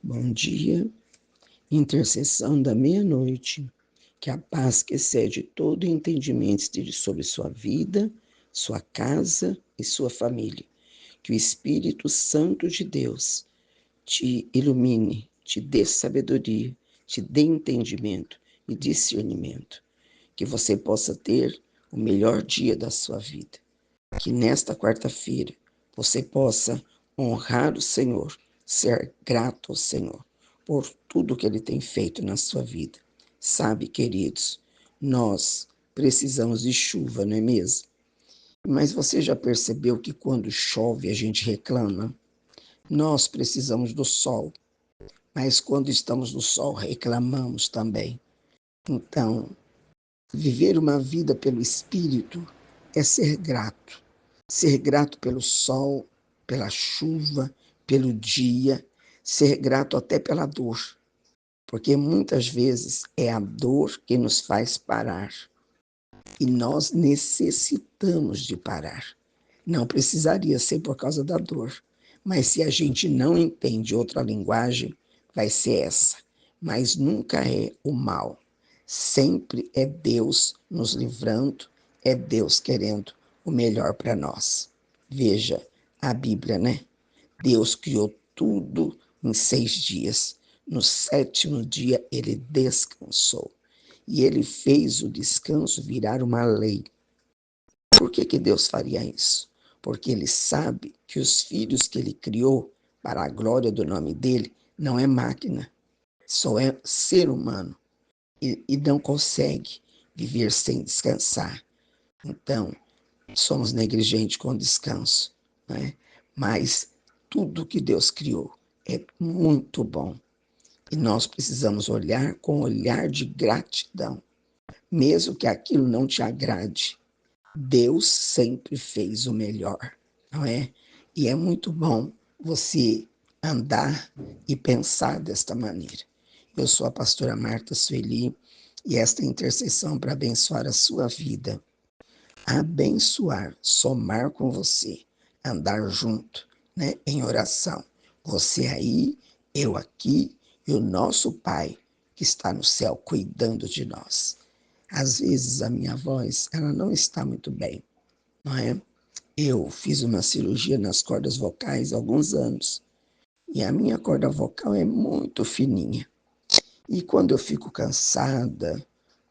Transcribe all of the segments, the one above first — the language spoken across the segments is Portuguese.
Bom dia, intercessão da meia-noite, que a paz que excede todo entendimento esteja sobre sua vida, sua casa e sua família. Que o Espírito Santo de Deus te ilumine, te dê sabedoria, te dê entendimento e discernimento. Que você possa ter o melhor dia da sua vida. Que nesta quarta-feira você possa honrar o Senhor, ser grato ao Senhor por tudo que Ele tem feito na sua vida. Sabe, queridos, nós precisamos de chuva, não é mesmo? Mas você já percebeu que quando chove a gente reclama? Nós precisamos do sol, mas quando estamos no sol reclamamos também. Então, viver uma vida pelo Espírito é ser grato. Ser grato pelo sol, pela chuva, pelo dia, ser grato até pela dor, porque muitas vezes é a dor que nos faz parar e nós necessitamos de parar. Não precisaria ser por causa da dor, mas se a gente não entende outra linguagem, vai ser essa. Mas nunca é o mal. Sempre é Deus nos livrando, é Deus querendo o melhor para nós. Veja a Bíblia, né? Deus criou tudo em 6 dias. No sétimo dia, ele descansou. E ele fez o descanso virar uma lei. Por que Deus faria isso? Porque ele sabe que os filhos que ele criou para a glória do nome dele não é máquina, só é ser humano e não consegue viver sem descansar. Então, somos negligentes com o descanso, né? Mas tudo que Deus criou é muito bom e nós precisamos olhar com um olhar de gratidão, mesmo que aquilo não te agrade. Deus sempre fez o melhor, não é? E é muito bom você andar e pensar desta maneira. Eu sou a pastora Marta Sueli e esta intercessão para abençoar a sua vida. Abençoar, somar com você, andar junto, né, em oração. Você aí, eu aqui e o nosso Pai que está no céu cuidando de nós. Às vezes a minha voz, ela não está muito bem, não é? Eu fiz uma cirurgia nas cordas vocais há alguns anos e a minha corda vocal é muito fininha. E quando eu fico cansada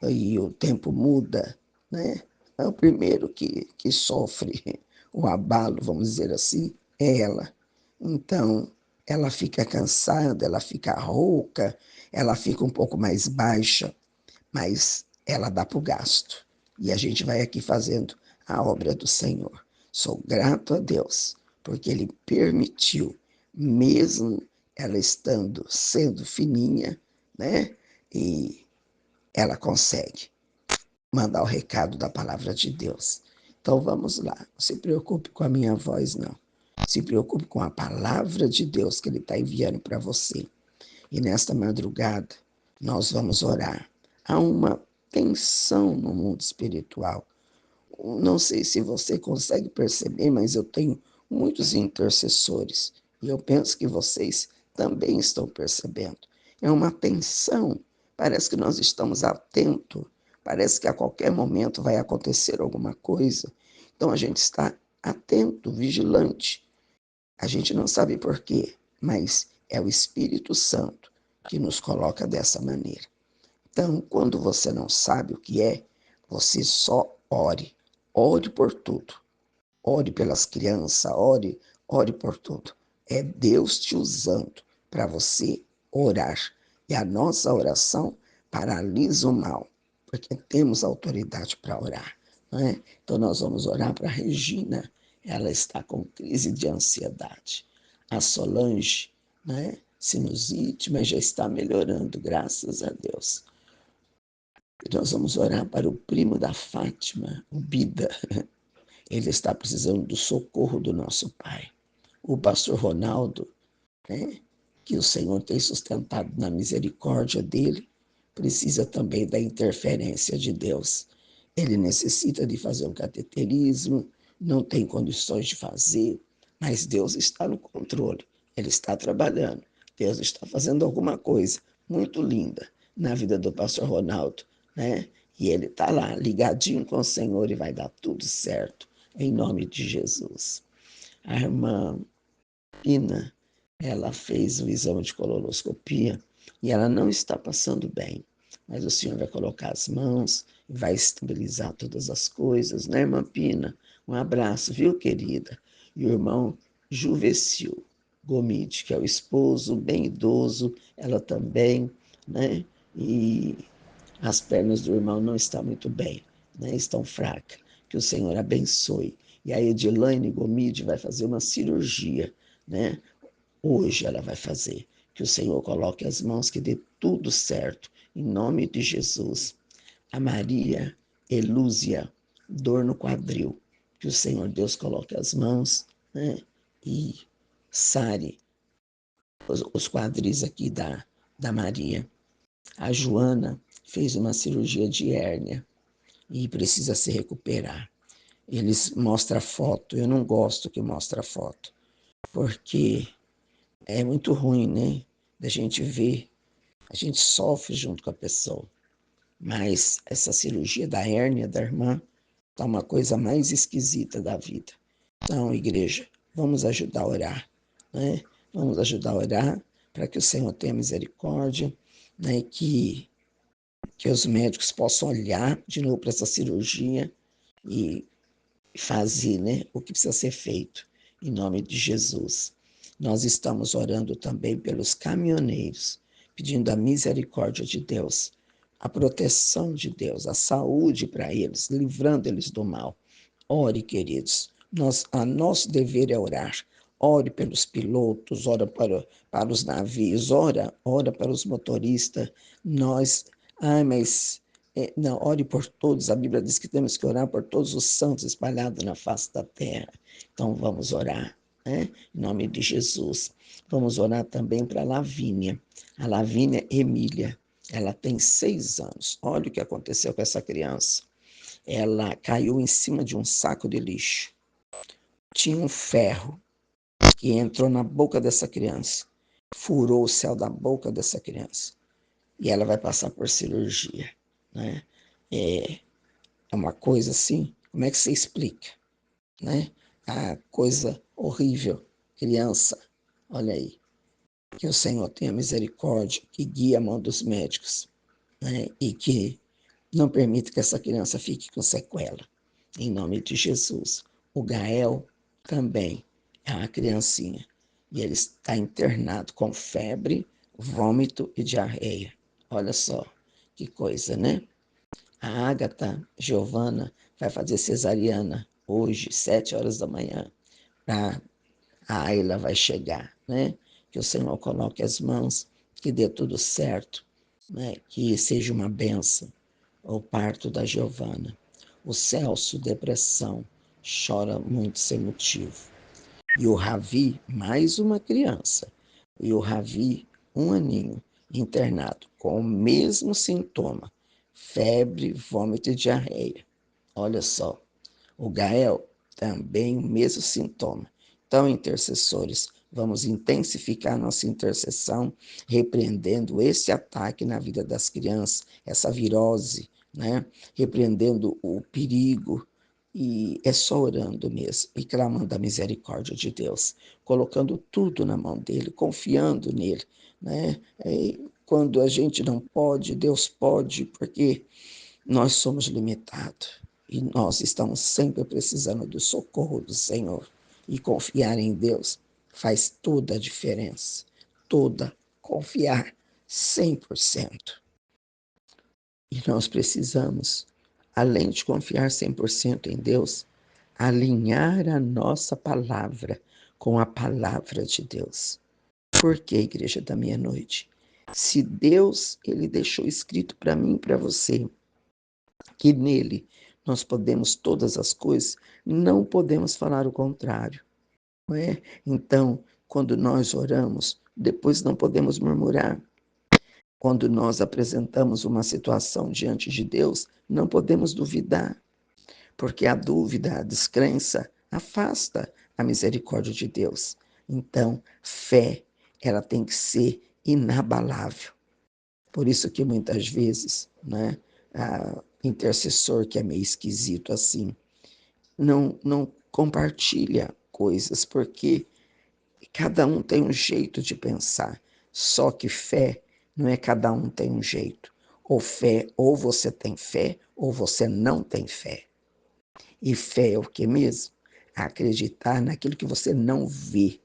e o tempo muda, né? É o primeiro que sofre o abalo, vamos dizer assim, é ela. Então, ela fica cansada, ela fica rouca, ela fica um pouco mais baixa, mas ela dá para o gasto. E a gente vai aqui fazendo a obra do Senhor. Sou grato a Deus, porque Ele permitiu, mesmo ela sendo fininha, né? E ela consegue mandar o recado da palavra de Deus. Então vamos lá, não se preocupe com a minha voz, não. Se preocupe com a palavra de Deus que Ele está enviando para você. E nesta madrugada, nós vamos orar. Há uma tensão no mundo espiritual. Não sei se você consegue perceber, mas eu tenho muitos intercessores. E eu penso que vocês também estão percebendo. É uma tensão. Parece que nós estamos atentos. Parece que a qualquer momento vai acontecer alguma coisa. Então a gente está atento, vigilante. A gente não sabe por quê, mas é o Espírito Santo que nos coloca dessa maneira. Então, quando você não sabe o que é, você só ore. Ore por tudo. Ore pelas crianças, ore por tudo. É Deus te usando para você orar. E a nossa oração paralisa o mal, porque temos autoridade para orar. Não é? Então, nós vamos orar para a Regina. Ela está com crise de ansiedade. A Solange, né? Sinusite, mas já está melhorando, graças a Deus. E nós vamos orar para o primo da Fátima, o Bida. Ele está precisando do socorro do nosso Pai. O pastor Ronaldo, né, que o Senhor tem sustentado na misericórdia dele, precisa também da interferência de Deus. Ele necessita de fazer um cateterismo, não tem condições de fazer, mas Deus está no controle, Ele está trabalhando. Deus está fazendo alguma coisa muito linda na vida do pastor Ronaldo, né? E ele está lá, ligadinho com o Senhor e vai dar tudo certo, em nome de Jesus. A irmã Ina, ela fez o exame de colonoscopia e ela não está passando bem, mas o Senhor vai colocar as mãos e vai estabilizar todas as coisas, né, irmã Pina? Um abraço, viu, querida? E o irmão Juvecil Gomide, que é o esposo, bem idoso, ela também, né? E as pernas do irmão não estão muito bem, né? Estão fracas. Que o Senhor abençoe. E a Edilane Gomide vai fazer uma cirurgia, né? Hoje ela vai fazer. Que o Senhor coloque as mãos, que dê tudo certo, em nome de Jesus. A Maria Elúzia, dor no quadril. Que o Senhor Deus coloque as mãos, né? E sare os quadris aqui da Maria. A Joana fez uma cirurgia de hérnia e precisa se recuperar. Eles mostram foto, eu não gosto que mostra foto, porque é muito ruim, né? Da gente ver, a gente sofre junto com a pessoa. Mas essa cirurgia da hérnia da irmã tá uma coisa mais esquisita da vida. Então, igreja, vamos ajudar a orar, né? Vamos ajudar a orar para que o Senhor tenha misericórdia, né? Que os médicos possam olhar de novo para essa cirurgia e fazer, né, o que precisa ser feito, em nome de Jesus. Nós estamos orando também pelos caminhoneiros, pedindo a misericórdia de Deus, a proteção de Deus, a saúde para eles, livrando eles do mal. Ore, queridos. Nosso dever é orar. Ore pelos pilotos, ora para os navios, ora para os motoristas. Mas não, ore por todos. A Bíblia diz que temos que orar por todos os santos espalhados na face da terra. Então vamos orar, né? Em nome de Jesus. Vamos orar também para a Lavínia. A Lavínia Emília. Ela tem 6 anos. Olha o que aconteceu com essa criança. Ela caiu em cima de um saco de lixo. Tinha um ferro que entrou na boca dessa criança, furou o céu da boca dessa criança. E ela vai passar por cirurgia, né? É uma coisa assim, como é que você explica, né? A coisa horrível, criança, olha aí. Que o Senhor tenha misericórdia, que guie a mão dos médicos, né? E que não permita que essa criança fique com sequela. Em nome de Jesus. O Gael também é uma criancinha. E ele está internado com febre, vômito e diarreia. Olha só, que coisa, né? A Ágata Giovana vai fazer cesariana hoje, 7 horas da manhã. A Ayla vai chegar, né? Que o Senhor coloque as mãos, que dê tudo certo, né? Que seja uma bênção o parto da Giovana. O Celso, depressão, chora muito sem motivo. E o Ravi, mais uma criança. E o Ravi, 1 aninho, internado com o mesmo sintoma: febre, vômito e diarreia. Olha só. O Gael também o mesmo sintoma. Então, intercessores, vamos intensificar nossa intercessão, repreendendo esse ataque na vida das crianças, essa virose, né? Repreendendo o perigo. E é só orando mesmo e clamando a misericórdia de Deus, colocando tudo na mão dele, confiando nele, né? Quando a gente não pode, Deus pode, porque nós somos limitados e nós estamos sempre precisando do socorro do Senhor. E confiar em Deus faz toda a diferença. Toda. Confiar 100%. E nós precisamos, além de confiar 100% em Deus, alinhar a nossa palavra com a palavra de Deus. Por que, Igreja da Meia-Noite? Se Deus, ele deixou escrito para mim e para você, que nele nós podemos todas as coisas, não podemos falar o contrário, não é? Então, quando nós oramos, depois não podemos murmurar. Quando nós apresentamos uma situação diante de Deus, não podemos duvidar, porque a dúvida, a descrença, afasta a misericórdia de Deus. Então, fé ela tem que ser inabalável. Por isso que muitas vezes, né, a intercessor que é meio esquisito assim, não compartilha coisas, porque cada um tem um jeito de pensar. Só que fé não é cada um tem um jeito. Ou fé, ou você tem fé, ou você não tem fé. E fé é o que mesmo? Acreditar naquilo que você não vê.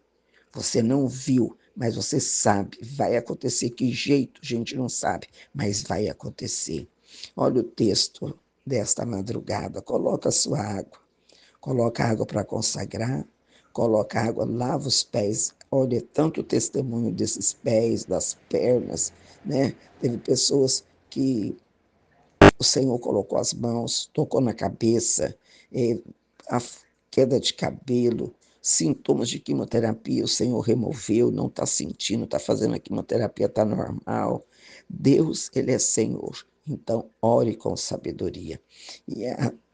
Você não viu, mas você sabe. Vai acontecer. Que jeito? A gente não sabe, mas vai acontecer. Olha o texto desta madrugada. Coloca a sua água. Coloca água para consagrar. Coloca água, lava os pés. Olha, tanto testemunho desses pés, das pernas, né? Teve pessoas que o Senhor colocou as mãos, tocou na cabeça, a queda de cabelo, sintomas de quimioterapia, o Senhor removeu, não está sentindo, está fazendo a quimioterapia, está normal. Deus, Ele é Senhor, então ore com sabedoria. E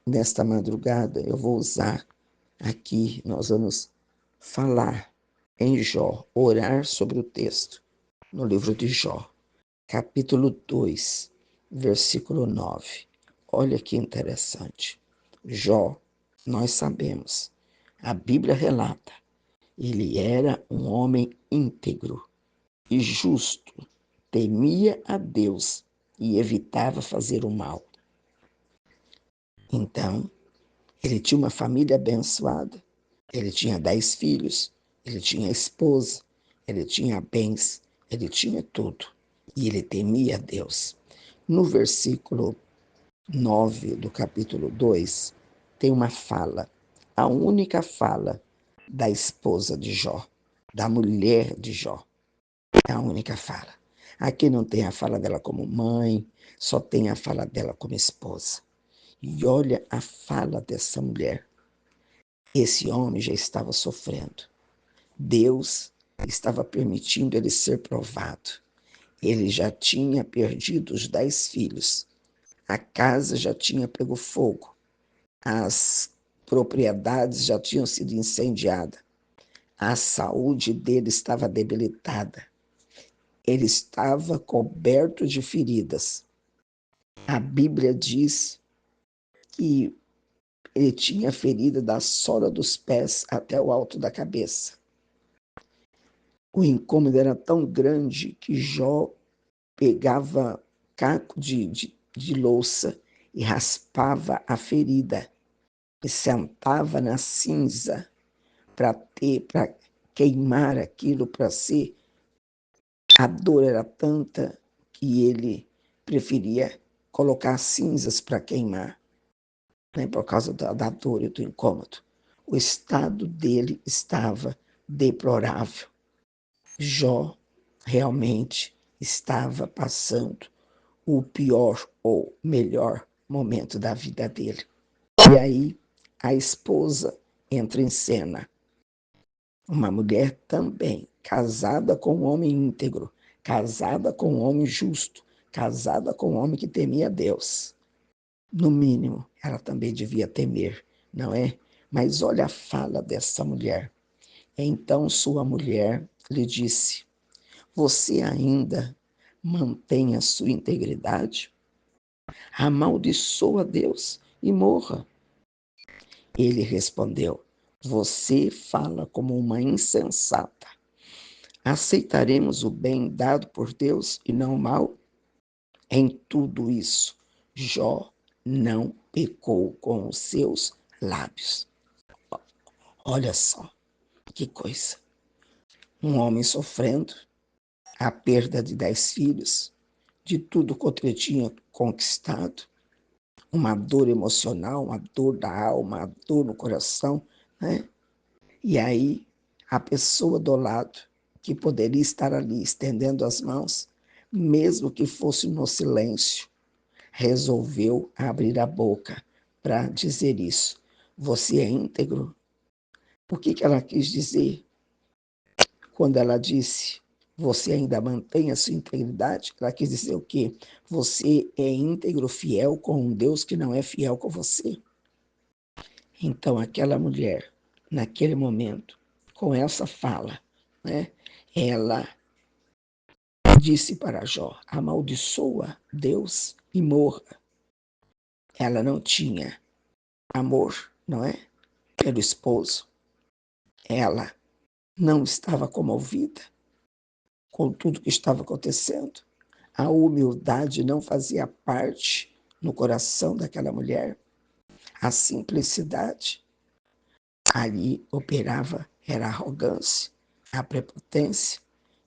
nesta madrugada eu vou usar aqui, nós vamos falar em Jó, orar sobre o texto, no livro de Jó capítulo 2, versículo 9. Olha que interessante. Jó, nós sabemos, a Bíblia relata, ele era um homem íntegro e justo, temia a Deus e evitava fazer o mal. Então, ele tinha uma família abençoada, ele tinha 10 filhos, ele tinha esposa, ele tinha bens, ele tinha tudo. E ele temia a Deus. No versículo 9 do capítulo 2, tem uma fala, a única fala da esposa de Jó, da mulher de Jó. É a única fala. Aqui não tem a fala dela como mãe, só tem a fala dela como esposa. E olha a fala dessa mulher. Esse homem já estava sofrendo. Deus estava permitindo ele ser provado. Ele já tinha perdido os 10 filhos. A casa já tinha pego fogo. As propriedades já tinham sido incendiadas. A saúde dele estava debilitada. Ele estava coberto de feridas. A Bíblia diz que ele tinha ferida da sola dos pés até o alto da cabeça. O incômodo era tão grande que Jó pegava caco de louça e raspava a ferida e sentava na cinza para queimar aquilo para ser. A dor era tanta que ele preferia colocar cinzas para queimar, né, por causa da dor e do incômodo. O estado dele estava deplorável. Jó realmente estava passando o pior ou melhor momento da vida dele. E aí a esposa entra em cena. Uma mulher também, casada com um homem íntegro, casada com um homem justo, casada com um homem que temia Deus. No mínimo, ela também devia temer, não é? Mas olha a fala dessa mulher. Então sua mulher lhe disse: você ainda mantém a sua integridade? Amaldiçoa Deus e morra. Ele respondeu: você fala como uma insensata. Aceitaremos o bem dado por Deus e não o mal? Em tudo isso, Jó não pecou com os seus lábios. Olha só que coisa. Um homem sofrendo a perda de 10 filhos, de tudo quanto ele tinha conquistado, uma dor emocional, uma dor da alma, uma dor no coração, né? E aí, a pessoa do lado, que poderia estar ali estendendo as mãos, mesmo que fosse no silêncio, resolveu abrir a boca para dizer isso. Você é íntegro? O que ela quis dizer quando ela disse você ainda mantém a sua integridade? Ela quis dizer o quê? Você é íntegro, fiel com um Deus que não é fiel com você. Então, aquela mulher, naquele momento, com essa fala, né, ela disse para Jó: amaldiçoa Deus e morra. Ela não tinha amor, não é? Pelo esposo. Ela não estava comovida com tudo que estava acontecendo. A humildade não fazia parte no coração daquela mulher. A simplicidade ali operava, era a arrogância, a prepotência,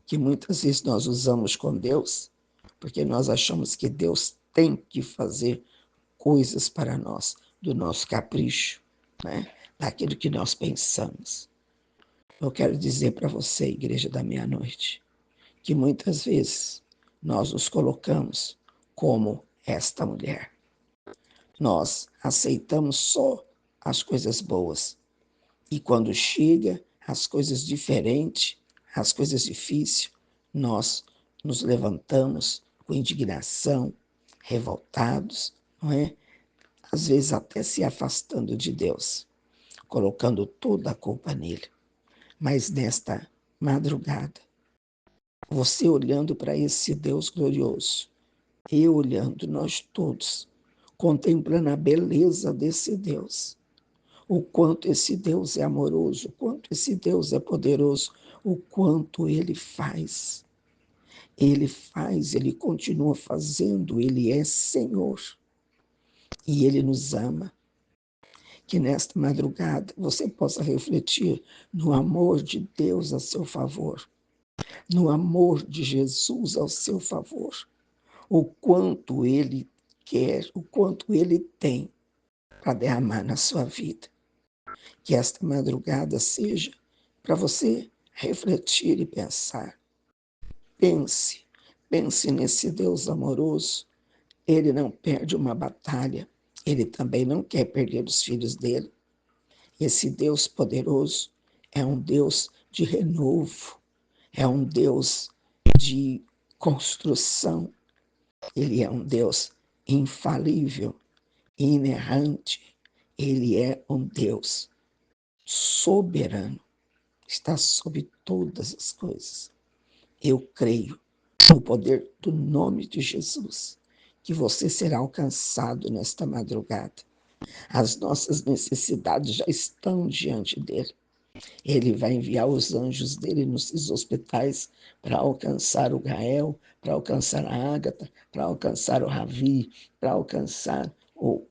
que muitas vezes nós usamos com Deus, porque nós achamos que Deus tem que fazer coisas para nós, do nosso capricho, né? Daquilo que nós pensamos. Eu quero dizer para você, Igreja da Meia-Noite, que muitas vezes nós nos colocamos como esta mulher. Nós aceitamos só as coisas boas. E quando chega as coisas diferentes, as coisas difíceis, nós nos levantamos com indignação, revoltados, não é? Às vezes até se afastando de Deus, colocando toda a culpa nele. Mas nesta madrugada, você olhando para esse Deus glorioso, eu olhando, nós todos, contemplando a beleza desse Deus, o quanto esse Deus é amoroso, o quanto esse Deus é poderoso, o quanto ele faz. Ele faz, ele continua fazendo, ele é Senhor. E ele nos ama. Que nesta madrugada você possa refletir no amor de Deus a seu favor, no amor de Jesus ao seu favor, o quanto ele quer, o quanto ele tem para derramar na sua vida. Que esta madrugada seja para você refletir e pensar. Pense, pense nesse Deus amoroso. Ele não perde uma batalha, ele também não quer perder os filhos dele. Esse Deus poderoso é um Deus de renovo, é um Deus de construção. Ele é um Deus infalível, inerrante. Ele é um Deus soberano, está sobre todas as coisas. Eu creio no poder do nome de Jesus, que você será alcançado nesta madrugada. As nossas necessidades já estão diante dele. Ele vai enviar os anjos dele nos hospitais para alcançar o Gael, para alcançar a Ágata, para alcançar o Ravi, para alcançar o,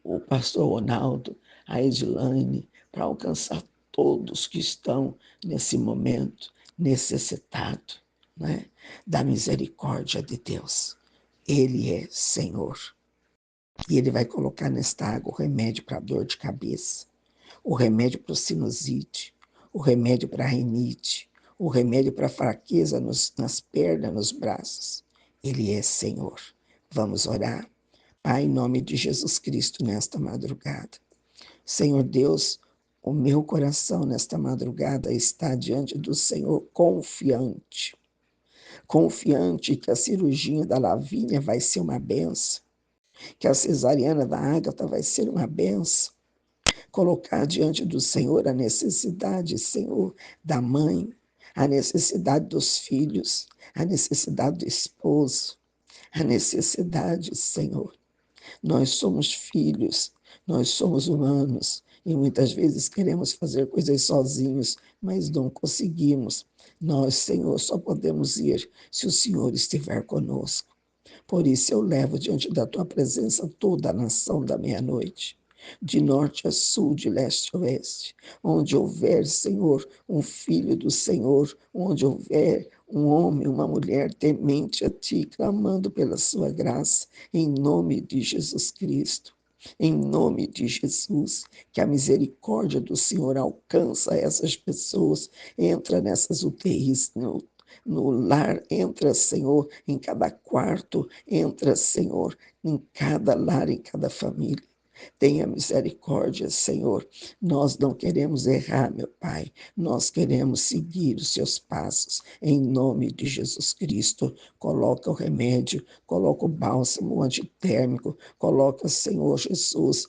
o pastor Ronaldo, a Edilane, para alcançar todos que estão nesse momento necessitados, né, da misericórdia de Deus. Ele é Senhor. E ele vai colocar nesta água o remédio para a dor de cabeça, o remédio para o sinusite, o remédio para a rinite, o remédio para a fraqueza nas pernas, nos braços. Ele é Senhor. Vamos orar? Pai, em nome de Jesus Cristo, nesta madrugada. Senhor Deus, o meu coração nesta madrugada está diante do Senhor confiante. Confiante que a cirurgia da Lavínia vai ser uma benção, que a cesariana da Ágata vai ser uma benção. Colocar diante do Senhor a necessidade, Senhor, da mãe, a necessidade dos filhos, a necessidade do esposo, a necessidade, Senhor. Nós somos filhos, nós somos humanos e muitas vezes queremos fazer coisas sozinhos, mas não conseguimos. Nós, Senhor, só podemos ir se o Senhor estiver conosco. Por isso eu levo diante da tua presença toda a nação da meia-noite, de norte a sul, de leste a oeste, onde houver, Senhor, um filho do Senhor, onde houver um homem, uma mulher temente a ti, clamando pela sua graça, em nome de Jesus Cristo. Em nome de Jesus, que a misericórdia do Senhor alcança essas pessoas, entra nessas UTIs, no lar, entra, Senhor, em cada quarto, entra, Senhor, em cada lar, em cada família. Tenha misericórdia, Senhor. Nós não queremos errar, meu Pai. Nós queremos seguir os seus passos. Em nome de Jesus Cristo, coloca o remédio, coloca o bálsamo antitérmico, coloca, Senhor Jesus,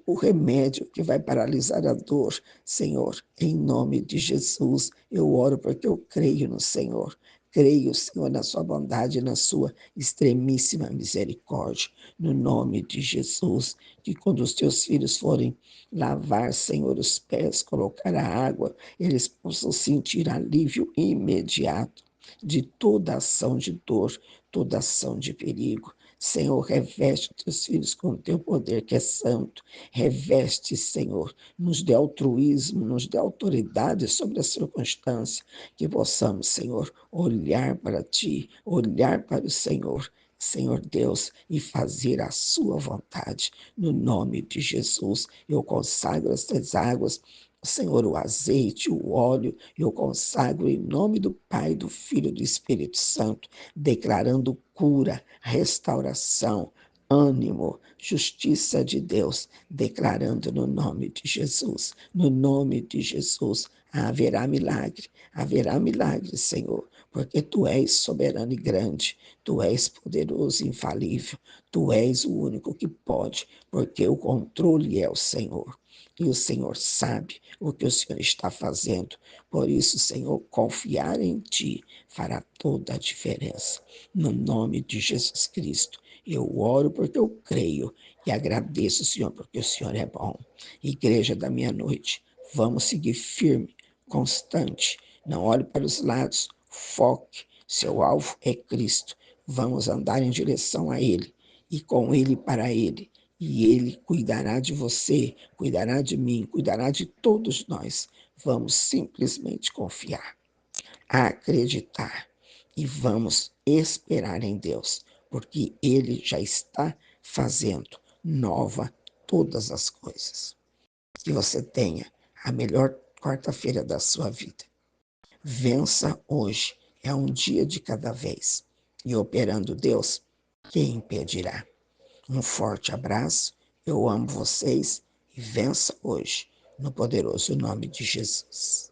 o remédio que vai paralisar a dor, Senhor, em nome de Jesus. Eu oro porque eu creio no Senhor. Creio, Senhor, na sua bondade e na sua extremíssima misericórdia. No nome de Jesus, que quando os teus filhos forem lavar, Senhor, os pés, colocar a água, eles possam sentir alívio imediato de toda ação de dor, toda ação de perigo. Senhor, reveste teus filhos com o teu poder que é santo. Reveste, Senhor, nos dê altruísmo, nos dê autoridade sobre a circunstância, que possamos, Senhor, olhar para ti, olhar para o Senhor, Senhor Deus, e fazer a sua vontade. No nome de Jesus, eu consagro estas águas, Senhor, o azeite, o óleo, eu consagro em nome do Pai, do Filho e do Espírito Santo, declarando cura, restauração, ânimo, justiça de Deus, declarando no nome de Jesus, no nome de Jesus, haverá milagre, Senhor, porque Tu és soberano e grande, Tu és poderoso e infalível, Tu és o único que pode, porque o controle é o Senhor. E o Senhor sabe o que o Senhor está fazendo. Por isso, Senhor, confiar em Ti fará toda a diferença. No nome de Jesus Cristo, eu oro porque eu creio e agradeço, Senhor, porque o Senhor é bom. Igreja da meia-noite, vamos seguir firme, constante. Não olhe para os lados, foque. Seu alvo é Cristo. Vamos andar em direção a Ele e com Ele para Ele. E Ele cuidará de você, cuidará de mim, cuidará de todos nós. Vamos simplesmente confiar, acreditar e vamos esperar em Deus, porque Ele já está fazendo nova todas as coisas. Que você tenha a melhor quarta-feira da sua vida. Vença hoje, é um dia de cada vez. E operando Deus, quem impedirá? Um forte abraço, eu amo vocês e vença hoje, no poderoso nome de Jesus.